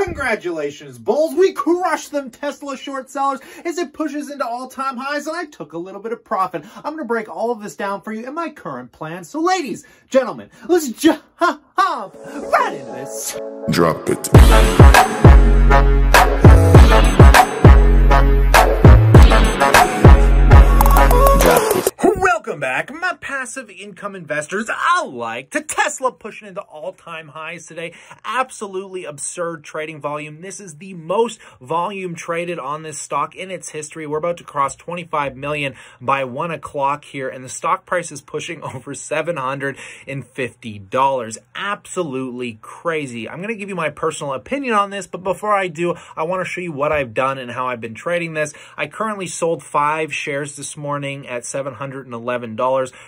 Congratulations, bulls. We crushed them Tesla short sellers as it pushes into all-time highs, and I took a little bit of profit. I'm going to break all of this down for you in my current plan. So ladies, gentlemen, let's jump right into this. Drop it. Welcome back, my passive income investors. I like to Tesla pushing into all-time highs today. Absolutely absurd trading volume. This is the most volume traded on this stock in its history. We're about to cross 25 million by 1 o'clock here, and the stock price is pushing over $750. Absolutely crazy. I'm going to give you my personal opinion on this, but before I do, I want to show you what I've done and how I've been trading this. I currently sold 5 shares this morning at $711.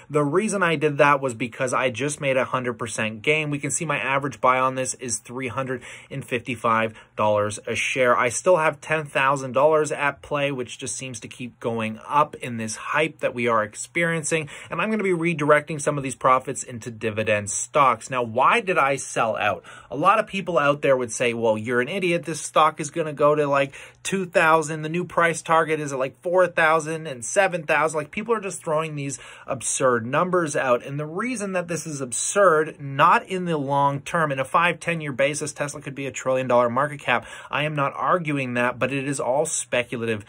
The reason I did that was because I just made a 100% gain. We can see my average buy on this is $355 a share. I still have $10,000 at play, which just seems to keep going up in this hype that we are experiencing. And I'm going to be redirecting some of these profits into dividend stocks. Now, why did I sell out? A lot of people out there would say, well, you're an idiot. This stock is going to go to like 2,000. The new price target is at like 4,000 and 7,000. Like, people are just throwing these absurd numbers out. And the reason that this is absurd, not in the long term, in a 5-10 year basis, Tesla could be $1 trillion market cap. I am not arguing that, but it is all speculative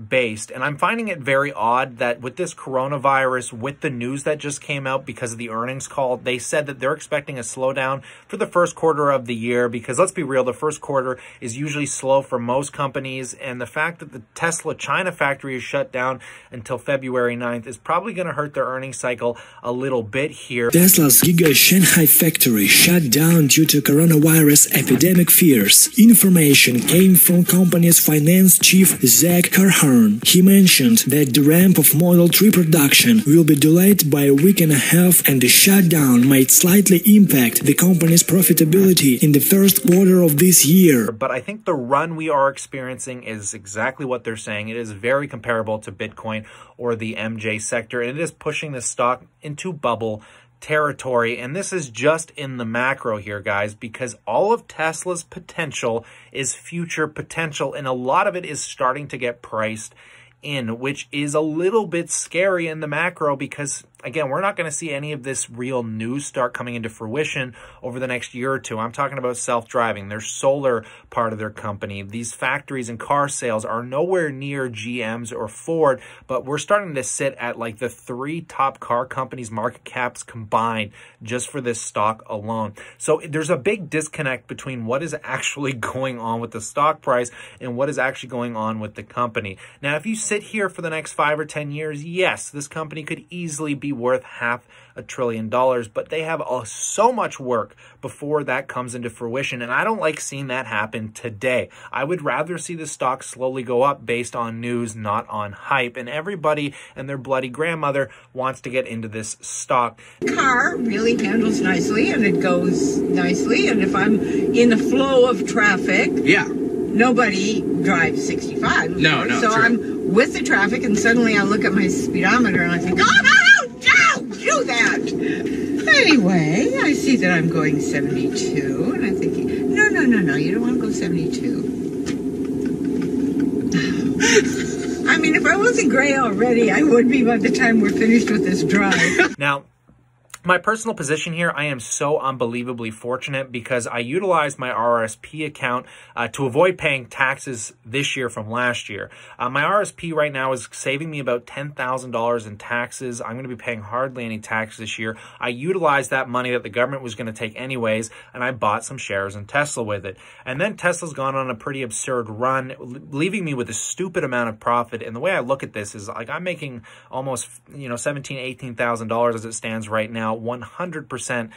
based. And I'm finding it very odd that with this coronavirus, with the news that just came out because of the earnings call, they said that they're expecting a slowdown for the first quarter of the year, because let's be real, the first quarter is usually slow for most companies. And the fact that the Tesla China factory is shut down until February 9th is probably going to hurt their earnings cycle a little bit here. Tesla's Giga Shanghai factory shut down due to coronavirus epidemic fears. Information came from company's finance chief Zach Carhart. He mentioned that the ramp of Model 3 production will be delayed by a week and a half, and the shutdown might slightly impact the company's profitability in the first quarter of this year. But I think the run we are experiencing is exactly what they're saying. It is very comparable to Bitcoin or the MJ sector, and it is pushing the stock into bubble territory. And this is just in the macro here, guys, because all of Tesla's potential is future potential, and a lot of it is starting to get priced in, which is a little bit scary in the macro, because again, we're not going to see any of this real news start coming into fruition over the next year or two. I'm talking about self-driving, their solar part of their company. These factories and car sales are nowhere near GM's or Ford, but we're starting to sit at like the 3 top car companies' market caps combined just for this stock alone. So there's a big disconnect between what is actually going on with the stock price and what is actually going on with the company. Now, if you sit here for the next 5 or 10 years, yes, this company could easily be worth $500 billion, but they have so much work before that comes into fruition, and I don't like seeing that happen today. I would rather see the stock slowly go up based on news, not on hype, and everybody and their bloody grandmother wants to get into this stock. Car really handles nicely, and it goes nicely, and if I'm in the flow of traffic, nobody drives 65. No, so true. I'm with the traffic, and suddenly I look at my speedometer and I think, oh, no, don't do that. Anyway, I see that I'm going 72, and I'm thinking, no, you don't want to go 72. I mean, if I wasn't gray already, I would be by the time we're finished with this drive. Now, my personal position here, I am so unbelievably fortunate because I utilized my RRSP account to avoid paying taxes this year from last year. My RRSP right now is saving me about $10,000 in taxes. I'm going to be paying hardly any tax this year. I utilized that money that the government was going to take anyways, and I bought some shares in Tesla with it. And then Tesla's gone on a pretty absurd run, leaving me with a stupid amount of profit. And the way I look at this is like I'm making almost, $17,000, $18,000 as it stands right now. 100%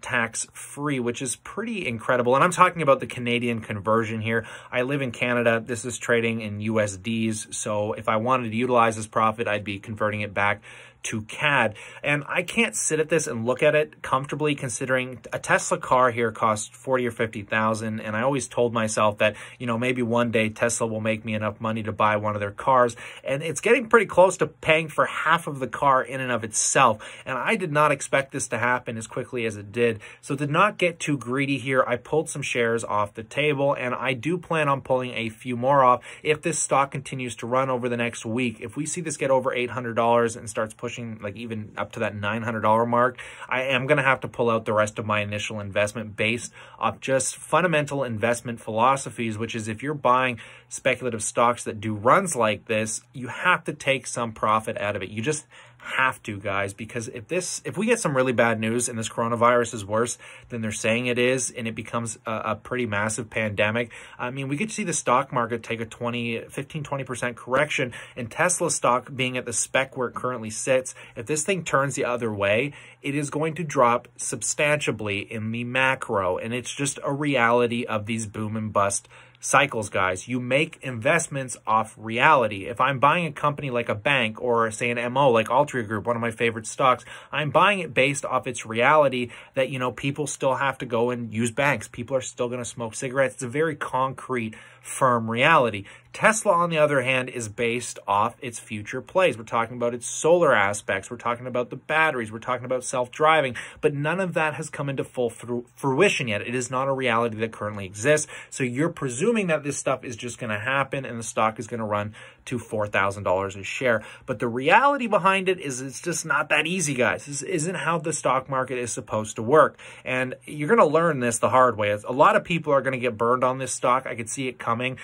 tax-free, which is pretty incredible. And I'm talking about the Canadian conversion here. I live in Canada. This is trading in USDs. So if I wanted to utilize this profit, I'd be converting it back to CAD. And I can't sit at this and look at it comfortably, considering a Tesla car here costs 40 or 50,000. And I always told myself that, you know, maybe one day Tesla will make me enough money to buy one of their cars. And it's getting pretty close to paying for half of the car in and of itself. And I did not expect this to happen as quickly as it did. So did not get too greedy here. I pulled some shares off the table, and I do plan on pulling a few more off if this stock continues to run over the next week. If we see this get over $800 and starts pushing like even up to that $900 mark, I am going to have to pull out the rest of my initial investment based off just fundamental investment philosophies, which is if you're buying speculative stocks that do runs like this, you have to take some profit out of it. You just have to, guys, because if we get some really bad news and this coronavirus is worse than they're saying it is, and it becomes a pretty massive pandemic, I mean, we could see the stock market take a 15-20% correction, and Tesla stock being at the spec where it currently sits, if this thing turns the other way, it is going to drop substantially in the macro, and it's just a reality of these boom and bust cycles, guys. You make investments off reality. If I'm buying a company like a bank or say an MO like Altria Group, one of my favorite stocks, I'm buying it based off its reality that, you know, people still have to go and use banks. People are still going to smoke cigarettes. It's a very concrete, firm reality. Tesla, on the other hand, is based off its future plays. We're talking about its solar aspects. We're talking about the batteries. We're talking about self-driving. But none of that has come into full fruition yet. It is not a reality that currently exists. So you're presuming that this stuff is just going to happen and the stock is going to run to $4,000 a share. But the reality behind it is it's just not that easy, guys. This isn't how the stock market is supposed to work. And you're going to learn this the hard way. A lot of people are going to get burned on this stock. I could see it coming.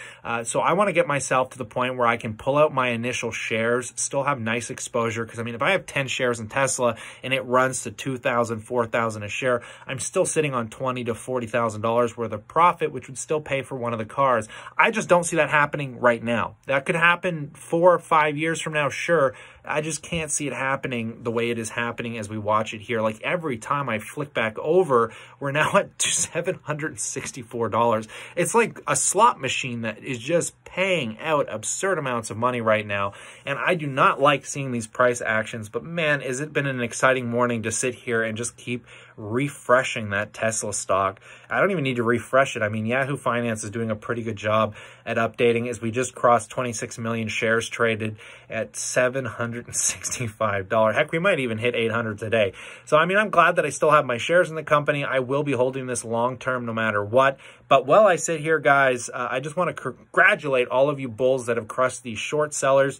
So I want to get myself to the point where I can pull out my initial shares, still have nice exposure. Because I mean, if I have 10 shares in Tesla and it runs to $2,000, $4,000 a share, I'm still sitting on $20,000 to $40,000 worth of profit, which would still pay for one of the cars. I just don't see that happening right now. That could happen 4 or 5 years from now, sure. I just can't see it happening the way it is happening as we watch it here. Like every time I flick back over, we're now at $764. It's like a slot machine that is just paying out absurd amounts of money right now. And I do not like seeing these price actions, but man, has it been an exciting morning to sit here and just keep refreshing that Tesla stock. I don't even need to refresh it. I mean, Yahoo Finance is doing a pretty good job at updating as we just crossed 26 million shares traded at $765. Heck, we might even hit 800 today. So, I mean, I'm glad that I still have my shares in the company. I will be holding this long term no matter what. But while I sit here, guys, I just want to congratulate all of you bulls that have crushed these short sellers.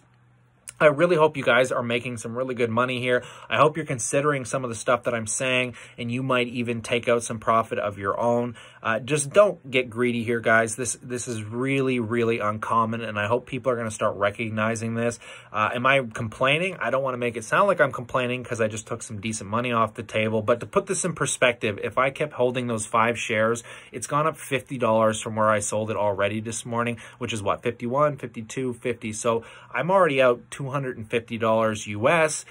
I really hope you guys are making some really good money here. I hope you're considering some of the stuff that I'm saying, and you might even take out some profit of your own. Just don't get greedy here, guys. This is really, really uncommon, and I hope people are going to start recognizing this. Am I complaining? I don't want to make it sound like I'm complaining because I just took some decent money off the table. But to put this in perspective, if I kept holding those 5 shares, it's gone up $50 from where I sold it already this morning, which is what, 51, 52, 50. So I'm already out $250 US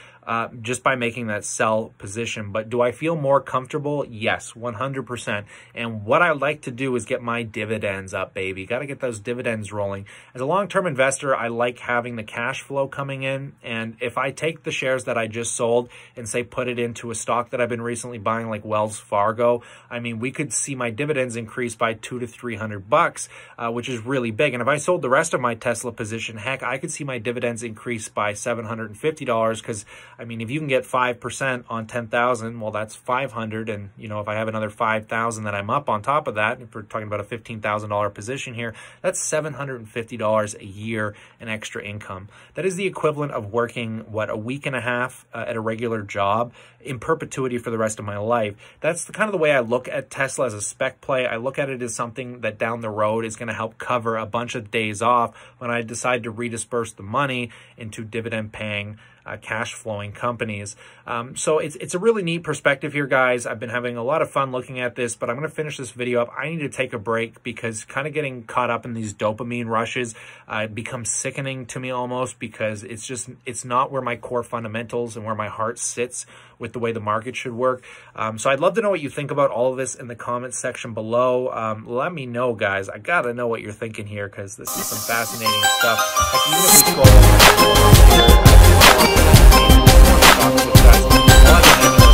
just by making that sell position. But do I feel more comfortable? Yes, 100%. And what I like to do is get my dividends up, baby. Got to get those dividends rolling. As a long-term investor, I like having the cash flow coming in. And if I take the shares that I just sold and say put it into a stock that I've been recently buying like Wells Fargo, I mean, we could see my dividends increase by $200 to $300, which is really big. And if I sold the rest of my Tesla position, heck, I could see my dividends increase by $750 because I mean, if you can get 5% on 10,000, well, that's 500. And, you know, if I have another 5,000 that I'm up on top of that, if we're talking about a $15,000 position here, that's $750 a year in extra income. That is the equivalent of working, what, a week and a half at a regular job in perpetuity for the rest of my life. That's the kind of the way I look at Tesla as a spec play. I look at it as something that down the road is going to help cover a bunch of days off when I decide to redisperse the money into dividend paying cash flowing companies. So it's a really neat perspective here, guys. I've been having a lot of fun looking at this, but I'm going to finish this video up. I need to take a break because kind of getting caught up in these dopamine rushes becomes sickening to me almost, because it's not where my core fundamentals and where my heart sits with the way the market should work. So I'd love to know what you think about all of this in the comments section below. Let me know, guys. I got to know what you're thinking here because this is some fascinating stuff. Like, even if we scroll talking with you guys. Well,